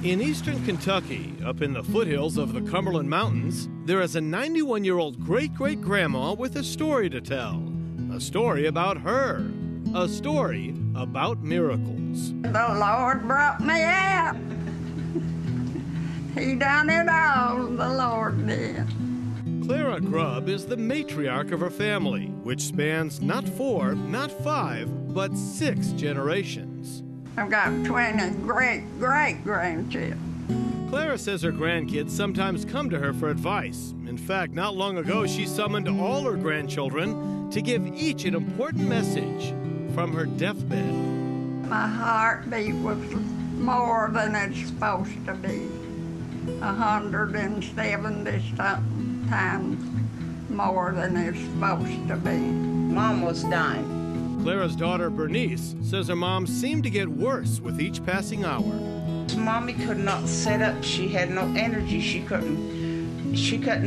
In eastern Kentucky, up in the foothills of the Cumberland Mountains, there is a 91-year-old great-great-grandma with a story to tell. A story about her. A story about miracles. The Lord brought me out. He done it all, the Lord did. Clara Grubb is the matriarch of her family, which spans not 4, not 5, but 6 generations. I've got 20 great-great-grandchildren. Clara says her grandkids sometimes come to her for advice. In fact, not long ago, she summoned all her grandchildren to give each an important message from her deathbed. My heartbeat was more than it's supposed to be. 170-something times more than it's supposed to be. Mom was dying. Clara's daughter, Bernice, says her mom seemed to get worse with each passing hour. Mommy could not sit up. She had no energy. She couldn't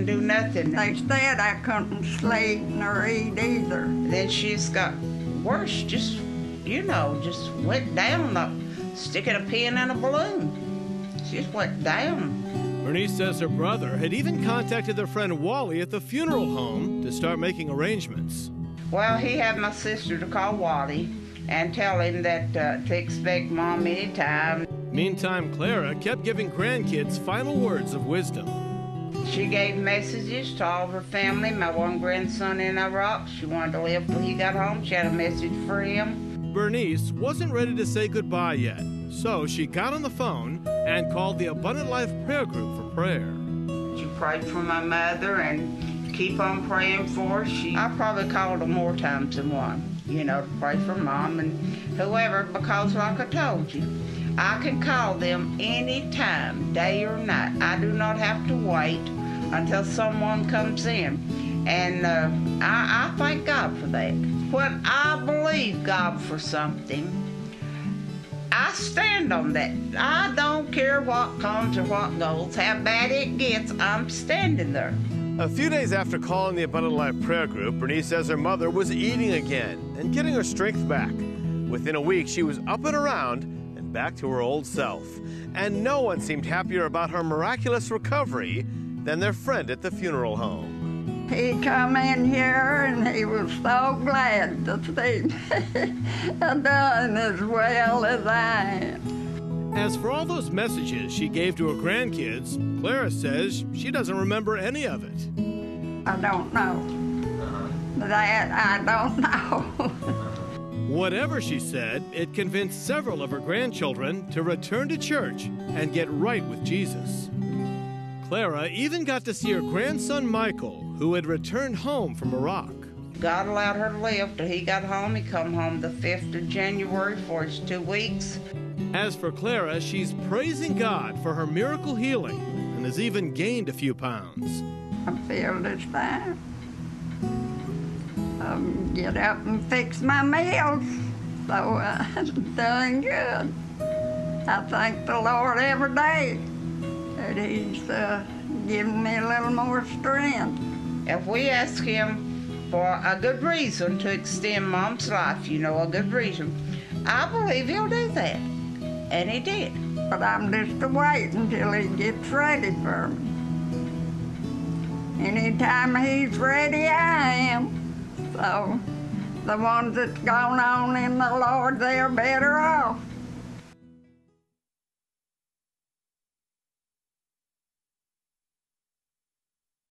do nothing. They said I couldn't sleep nor eat either. Then she just got worse, just went down like sticking a pin in a balloon. She just went down. Bernice says her brother had even contacted their friend Wally at the funeral home to start making arrangements. Well, he had my sister to call Wally and tell him that to expect Mom anytime. Meantime, Clara kept giving grandkids final words of wisdom. She gave messages to all of her family. My one grandson in Iraq, she wanted to live till he got home. She had a message for him. Bernice wasn't ready to say goodbye yet, so she got on the phone and called the Abundant Life Prayer Group for prayer. She prayed for my mother and keep on praying for her. I probably called her more times than one, to pray for Mom and whoever, because like I told you, I can call them anytime, day or night. I do not have to wait until someone comes in. And I thank God for that. When I believe God for something, I stand on that. I don't care what comes or what goes, how bad it gets, I'm standing there. A few days after calling the Abundant Life Prayer Group, Bernice says her mother was eating again and getting her strength back. Within a week, she was up and around and back to her old self. And no one seemed happier about her miraculous recovery than their friend at the funeral home. He come in here and he was so glad to see me done as well as I am. As for all those messages she gave to her grandkids, Clara says she doesn't remember any of it. I don't know. That I don't know. Whatever she said, it convinced several of her grandchildren to return to church and get right with Jesus. Clara even got to see her grandson Michael, who had returned home from Iraq. God allowed her to live till he got home. He come home the 5th of January for his 2 weeks. As for Clara, she's praising God for her miracle healing and has even gained a few pounds. I feel this time. Get up and fix my meals, so I'm doing good. I thank the Lord every day that he's giving me a little more strength. If we ask him for a good reason to extend Mom's life, a good reason, I believe he'll do that. And he did. But I'm just waiting until he gets ready for me. Anytime he's ready, I am. So the ones that's gone on in the Lord, they're better off.